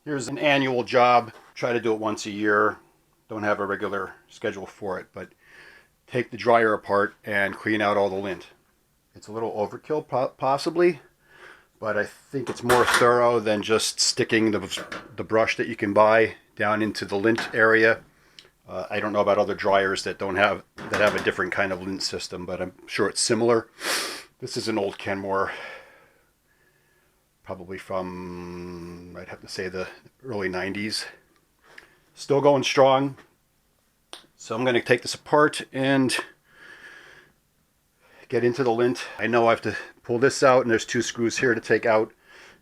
Here's an annual job. Try to do it once a year. Don't have a regular schedule for it, but take the dryer apart and clean out all the lint. It's a little overkill possibly, but I think it's more thorough than just sticking the brush that you can buy down into the lint area. I don't know about other dryers that have a different kind of lint system, but I'm sure it's similar. This is an old Kenmore, probably from, I'd have to say, the early 90s. Still going strong. So I'm going to take this apart and get into the lint. I know I have to pull this out, and there's 2 screws here to take out.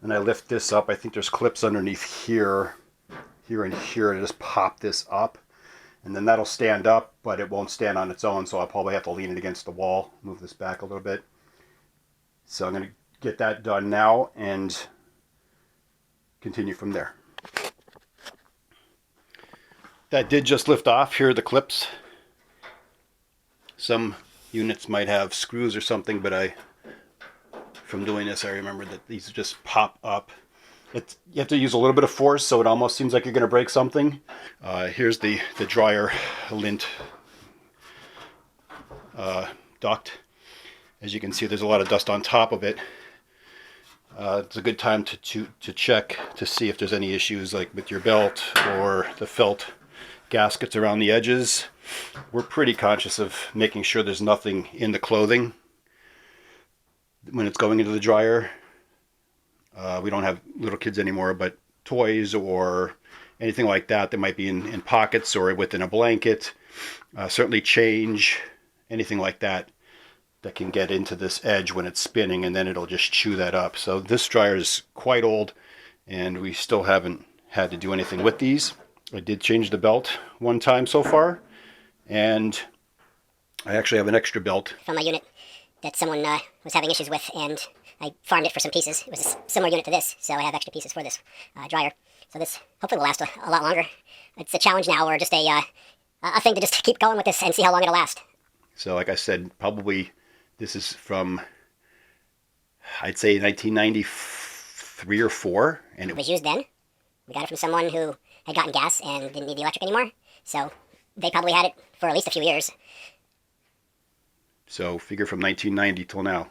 And I lift this up. I think there's clips underneath here and here, to just pop this up. And then that'll stand up, but it won't stand on its own, so I'll probably have to lean it against the wall, move this back a little bit. So I'm going to get that done now and continue from there. That did just lift off. Here are the clips. Some units might have screws or something, but from doing this, I remember that these just pop up. You have to use a little bit of force, so it almost seems like you're going to break something. Here's the dryer lint duct. As you can see, there's a lot of dust on top of it. It's a good time to check to see if there's any issues, like with your belt or the felt gaskets around the edges. We're pretty conscious of making sure there's nothing in the clothing when it's going into the dryer. We don't have little kids anymore, but toys or anything like that that might be in pockets or within a blanket, certainly change, anything like that can get into this edge when it's spinning, and then it'll just chew that up. So this dryer is quite old, and we still haven't had to do anything with these. I did change the belt one time so far, and I actually have an extra belt from my unit that someone was having issues with, and I farmed it for some pieces. It was a similar unit to this, so I have extra pieces for this dryer. So this hopefully will last a lot longer. It's a challenge now, or just a thing to just keep going with this and see how long it'll last. So like I said, probably this is from, I'd say, 1993 or 4. And it was used then. We got it from someone who had gotten gas and didn't need the electric anymore. So they probably had it for at least a few years. So figure from 1990 till now.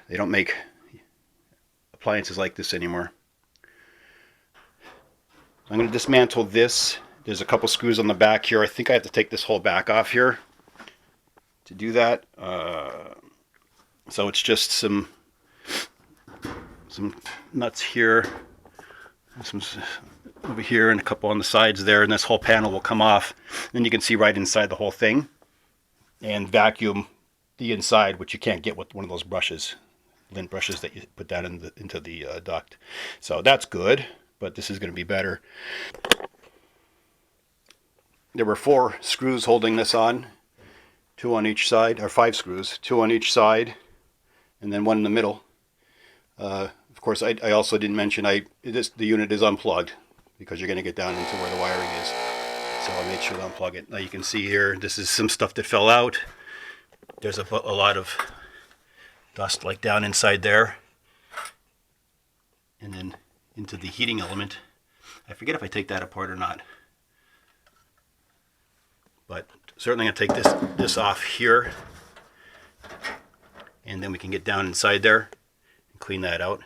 They don't make appliances like this anymore. I'm going to dismantle this. There's a couple screws on the back here. I think I have to take this whole back off here to do that. So it's just some nuts here, some over here, and a couple on the sides there, and this whole panel will come off. Then you can see right inside the whole thing and vacuum the inside, which you can't get with one of those brushes, lint brushes that you put down into the duct. So that's good, but this is going to be better. There were 4 screws holding this on, 2 on each side, or 5 screws, 2 on each side, and then 1 in the middle. Of course, I also didn't mention the unit is unplugged, because you're going to get down into where the wiring is. So I made sure to unplug it. Now you can see here, this is some stuff that fell out. There's a lot of dust like down inside there, and then into the heating element. I forget if I take that apart or not, but certainly I'm going to take this off here, and then we can get down inside there and clean that out.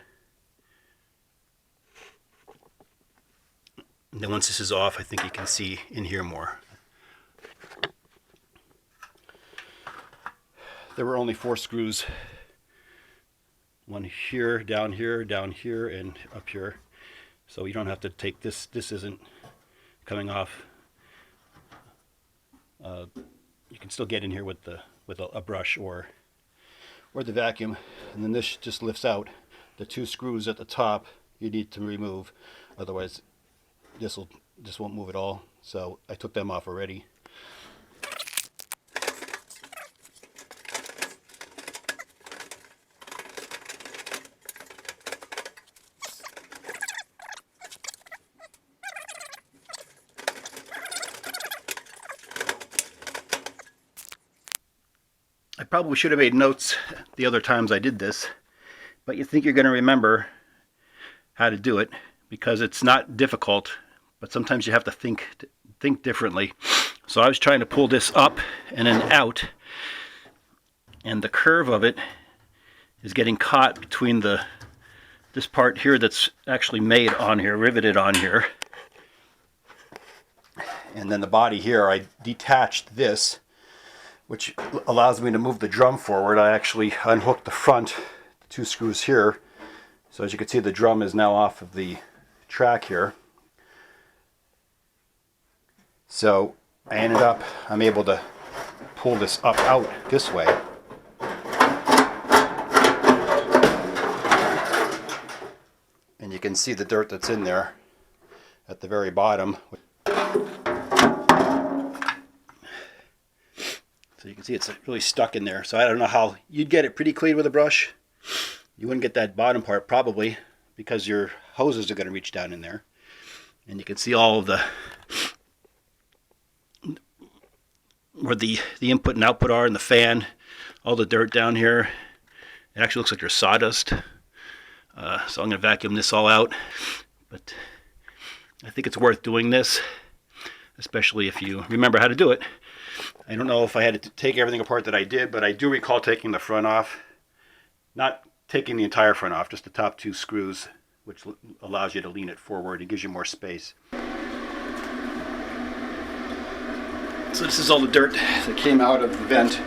And then once this is off, I think you can see in here more. There were only 4 screws. 1 here, down here, and up here. So you don't have to take this. This isn't coming off. You can still get in here with a brush or the vacuum, and then this just lifts out. The 2 screws at the top you need to remove, otherwise this won't move at all. So I took them off already. I probably should have made notes the other times I did this, but you think you're going to remember how to do it, because it's not difficult, but sometimes you have to think differently. So I was trying to pull this up and then out, and the curve of it is getting caught between this part here that's actually made on here, riveted on here, and then the body here. I detached this, which allows me to move the drum forward. I actually unhooked the front 2 screws here, so as you can see, the drum is now off of the track here. So I'm able to pull this up out this way. And you can see the dirt that's in there at the very bottom. So you can see it's really stuck in there. So I don't know how you'd get it pretty clean with a brush. You wouldn't get that bottom part probably, because your hoses are going to reach down in there. And you can see all of the where the input and output are, and the fan, all the dirt down here. It actually looks like there's sawdust. So I'm going to vacuum this all out. But I think it's worth doing this, especially if you remember how to do it. I don't know if I had to take everything apart that I did, but I do recall taking the front off. Not taking the entire front off, just the top 2 screws, which allows you to lean it forward. It gives you more space. So this is all the dirt that came out of the vent.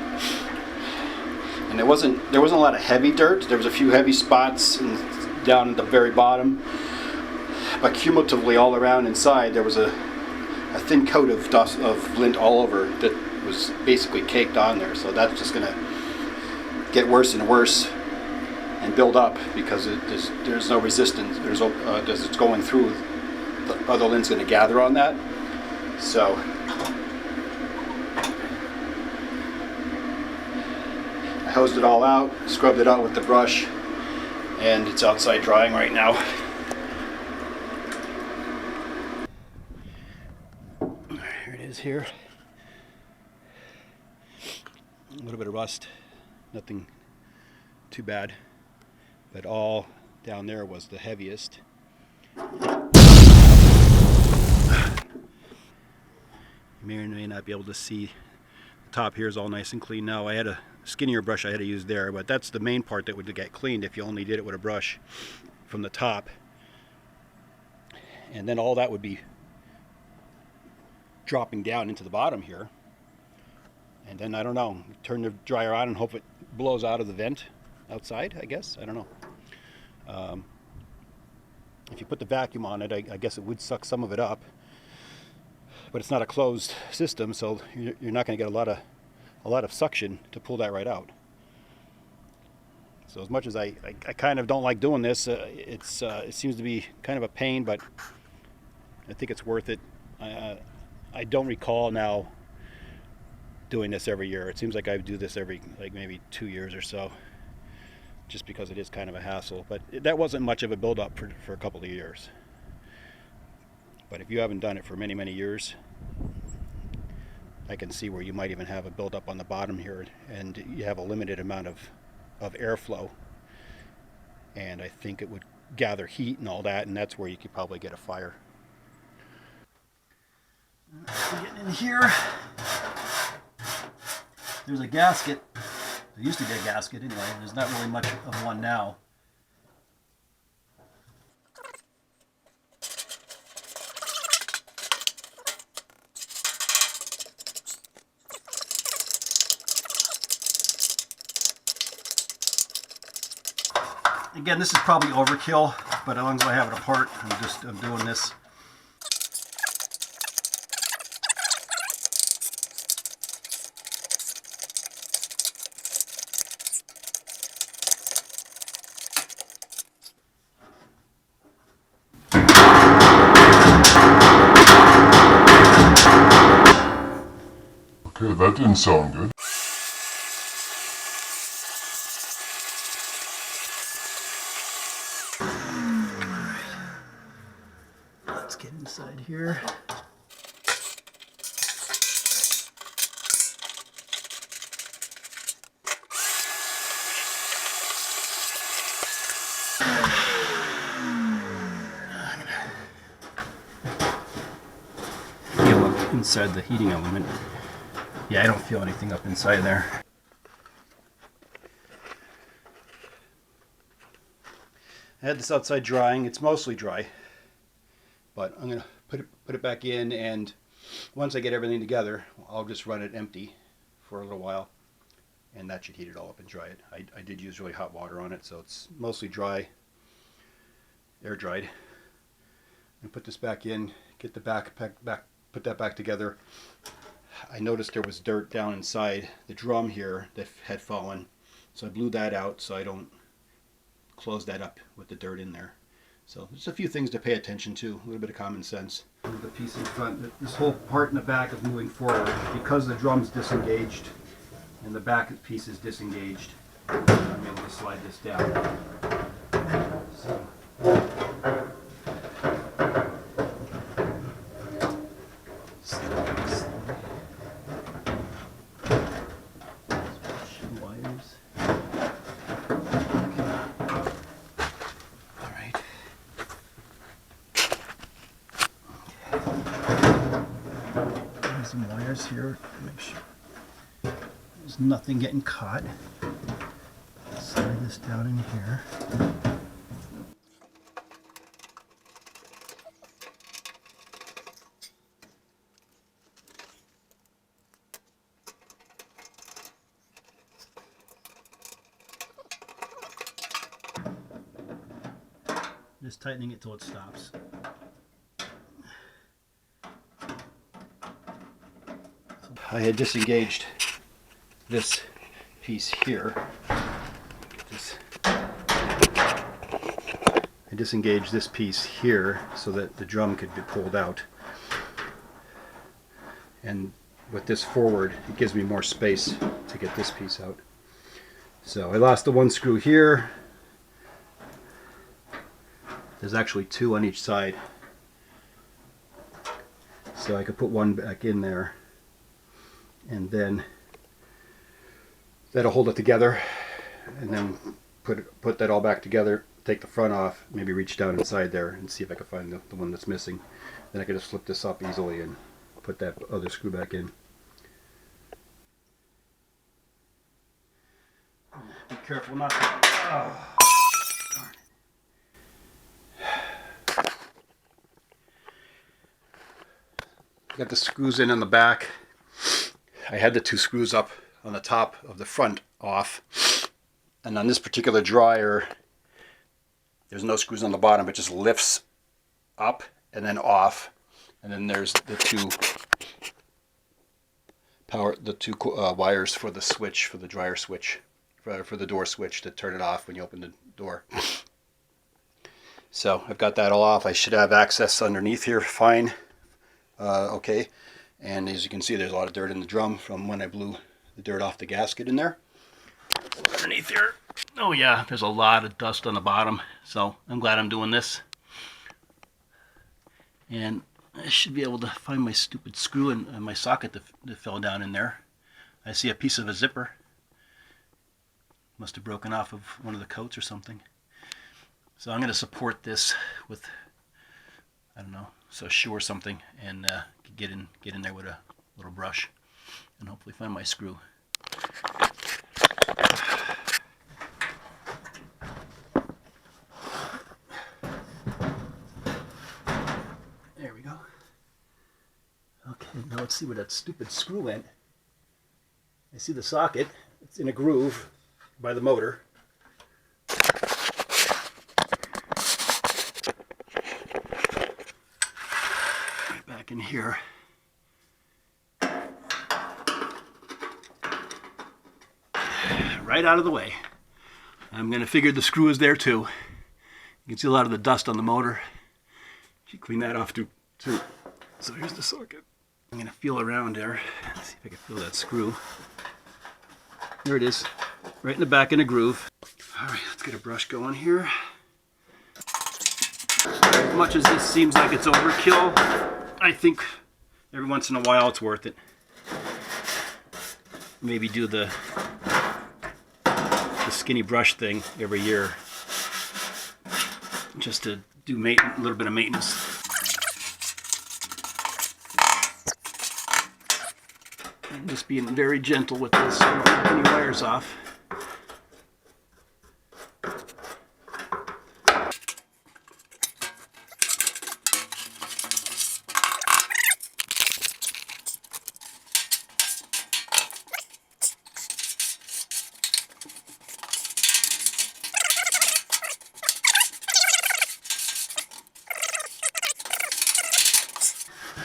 And there wasn't a lot of heavy dirt. There was a few heavy spots down at the very bottom. But cumulatively all around inside there was a thin coat of dust, of lint all over, that was basically caked on there. So that's just going to get worse and worse and build up, because there's no resistance. As it's going through, the other lint's going to gather on that. So I hosed it all out, scrubbed it out with the brush, and it's outside drying right now. Here it is here. A little bit of rust, nothing too bad, but all down there was the heaviest. You may or may not be able to see the top here is all nice and clean now. I had a skinnier brush I had to use there, but that's the main part that would get cleaned if you only did it with a brush from the top. And then all that would be dropping down into the bottom here. And then, I don't know, turn the dryer on and hope it blows out of the vent outside, I guess. I don't know. If you put the vacuum on it, I guess it would suck some of it up. But it's not a closed system, so you're not going to get a lot of suction to pull that right out. So as much as I kind of don't like doing this, it seems to be kind of a pain, but I think it's worth it. I don't recall now doing this every year. It seems like I do this every maybe 2 years or so, just because it is kind of a hassle. But that wasn't much of a build-up for a couple of years. But if you haven't done it for many, many years, I can see where you might even have a build-up on the bottom here, and you have a limited amount of airflow. And I think it would gather heat and all that, and that's where you could probably get a fire. Getting in here, there's a gasket. There used to be a gasket anyway. There's not really much of one now. Again, this is probably overkill, but as long as I have it apart, I'm doing this. Okay, that didn't sound good. Let's get inside here. I'm gonna inside the heating element. Yeah, I don't feel anything up inside there. I had this outside drying. It's mostly dry, but I'm gonna put it back in, and once I get everything together, I'll just run it empty for a little while, and that should heat it all up and dry it. I did use really hot water on it, so it's mostly dry, air dried. And put this back in, get the back, put that back together. I noticed there was dirt down inside the drum here that had fallen, so I blew that out so I don't close that up with the dirt in there. So there's a few things to pay attention to, a little bit of common sense. The piece in front, this whole part in the back is moving forward because the drum's disengaged and the back piece is disengaged. I'm able to slide this down. So. Some wires here to make sure there's nothing getting caught. Slide this down in here. Just tightening it till it stops. I had disengaged this piece here. I disengaged this piece here so that the drum could be pulled out. And with this forward, it gives me more space to get this piece out. So I lost the one screw here. There's actually two on each side. So I could put one back in there, and then that'll hold it together, and then put that all back together, take the front off, maybe reach down inside there and see if I can find the one that's missing. Then I can just flip this up easily and put that other screw back in. Be careful not to... Oh. Darn it. Got the screws in on the back. I had the two screws up on the top of the front off, and on this particular dryer there's no screws on the bottom. It just lifts up and then off, and then there's the two wires for the switch, for the dryer switch, for the door switch to turn it off when you open the door. So I've got that all off. I should have access underneath here fine. Okay, and as you can see, there's a lot of dirt in the drum from when I blew the dirt off the gasket in there. So underneath here, oh yeah, there's a lot of dust on the bottom, so I'm glad I'm doing this. And I should be able to find my stupid screw and my socket that fell down in there. I see a piece of a zipper. Must have broken off of one of the coats or something. So I'm going to support this with, I don't know, so shoe or something, and get in there with a little brush and hopefully find my screw. There we go. Okay, now let's see where that stupid screw went. I see the socket. It's in a groove by the motor. Right back in here. Right out of the way. I'm going to figure the screw is there too. You can see a lot of the dust on the motor. Should clean that off too. So here's the socket. I'm going to feel around there. See if I can feel that screw. There it is. Right in the back in a groove. Alright, let's get a brush going here. As much as this seems like it's overkill, I think every once in a while it's worth it. Maybe do the skinny brush thing every year, just to do a little bit of maintenance. Just being very gentle with this so I don't rip any wires off.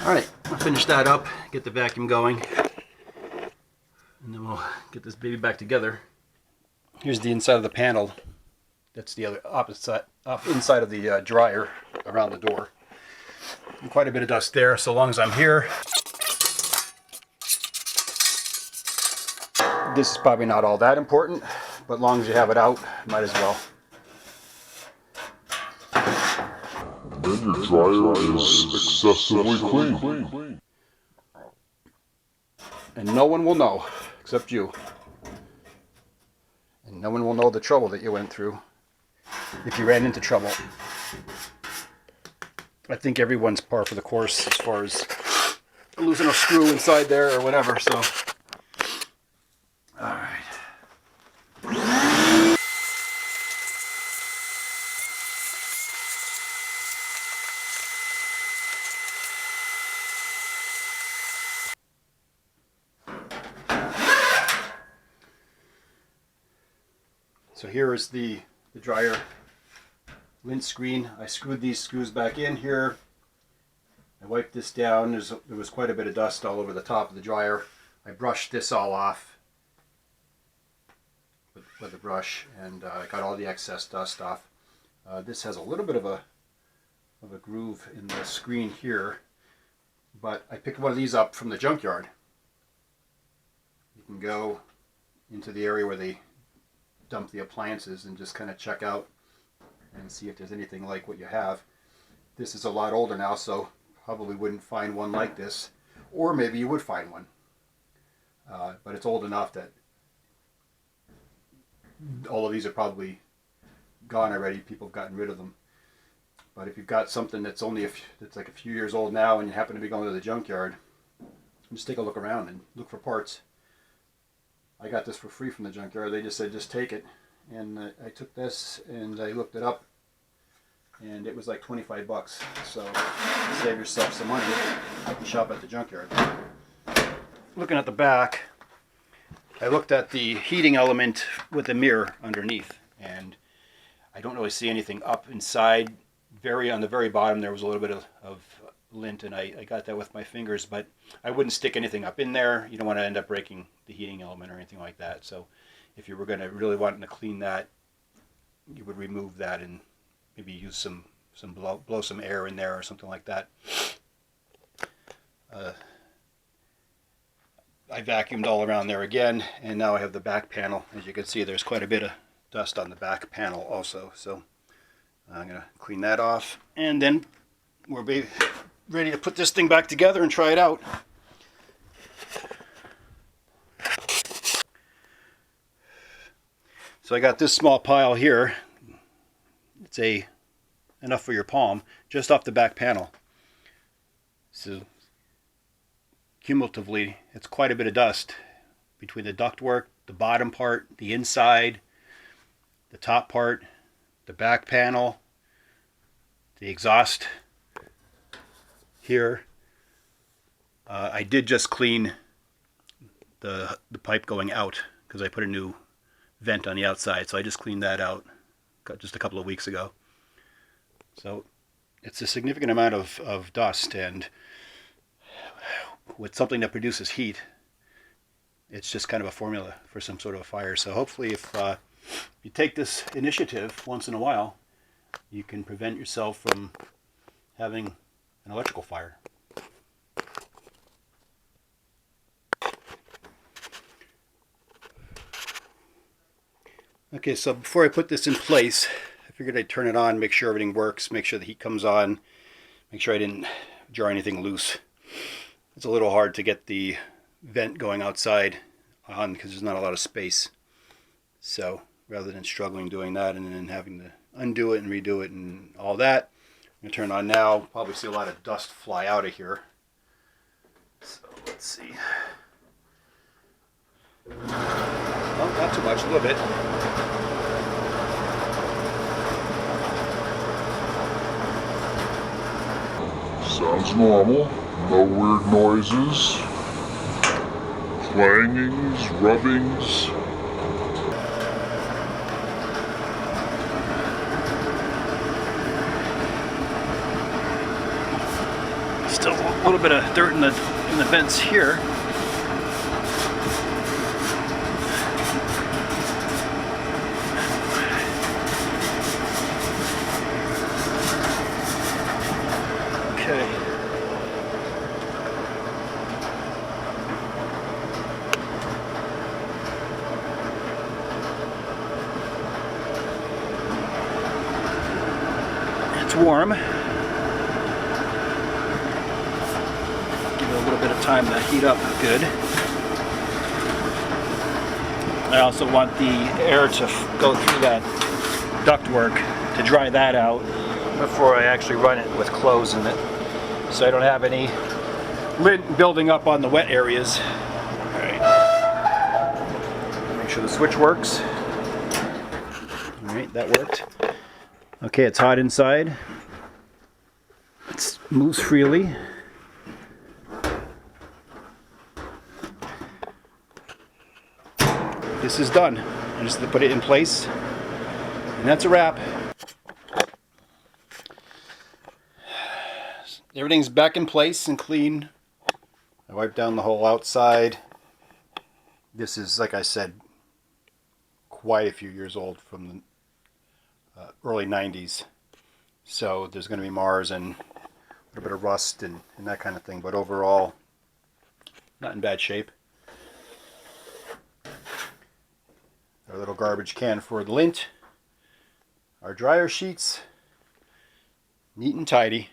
All right, I'll finish that up, get the vacuum going, and then we'll get this baby back together. Here's the inside of the panel. That's the other inside of the dryer around the door. And quite a bit of dust there, so long as I'm here. This is probably not all that important, but as long as you have it out, might as well. Then your dryer is excessively clean. And no one will know, except you. And no one will know the trouble that you went through if you ran into trouble. I think everyone's par for the course as far as losing a screw inside there or whatever, so. All right. So here is the dryer lint screen. I screwed these screws back in here. I wiped this down. There was quite a bit of dust all over the top of the dryer. I brushed this all off with a brush, and I got all the excess dust off. This has a little bit of a groove in the screen here, but I picked one of these up from the junkyard. You can go into the area where they dump the appliances and just kind of check out and see if there's anything like what you have. This is a lot older now, so probably wouldn't find one like this, or maybe you would find one, but it's old enough that all of these are probably gone already. People have gotten rid of them. But if you've got something that's that's like a few years old now and you happen to be going to the junkyard, just take a look around and look for parts. I got this for free from the junkyard. They just said, just take it. And I took this and I looked it up, and it was like 25 bucks. So save yourself some money and shop at the junkyard. Looking at the back, I looked at the heating element with a mirror underneath, and I don't really see anything up inside. On the very bottom there was a little bit of lint, and I got that with my fingers, but I wouldn't stick anything up in there. You don't want to end up breaking the heating element or anything like that. So if you were going to really want to clean that, you would remove that and maybe use blow some air in there or something like that. I vacuumed all around there again, and now I have the back panel. As you can see, there's quite a bit of dust on the back panel also. So I'm going to clean that off, and then we'll be ready to put this thing back together and try it out. So I got this small pile here. It's enough for your palm, just off the back panel. So cumulatively, it's quite a bit of dust between the ductwork, the bottom part, the inside, the top part, the back panel, the exhaust here. I did just clean the pipe going out because I put a new vent on the outside, so I just cleaned that out just a couple of weeks ago. So it's a significant amount of dust, and with something that produces heat, it's just kind of a formula for some sort of a fire. So hopefully if you take this initiative once in a while, you can prevent yourself from having an electrical fire. Okay, so before I put this in place, I figured I'd turn it on, make sure everything works, make sure the heat comes on, make sure I didn't jar anything loose. It's a little hard to get the vent going outside on because there's not a lot of space. So rather than struggling doing that and then having to undo it and redo it and all that, I'm going to turn it on now. Probably see a lot of dust fly out of here. So let's see. Well, not too much, a little bit. Sounds normal. No weird noises. Clangings, rubbings. Still a little bit of dirt in the vents here. Okay. It's warm. Give it a little bit of time to heat up good. I also want the air to go through that ductwork to dry that out before I actually run it with clothes in it, so I don't have any lint building up on the wet areas. All right. Make sure the switch works. All right, that worked. Okay, it's hot inside. It moves freely. This is done. I just have to put it in place, and that's a wrap. Everything's back in place and clean. I wiped down the whole outside. This is, like I said, quite a few years old, from the early 90s. So there's going to be Mars and a little bit of rust and that kind of thing. But overall, not in bad shape. Our little garbage can for the lint. Our dryer sheets, neat and tidy.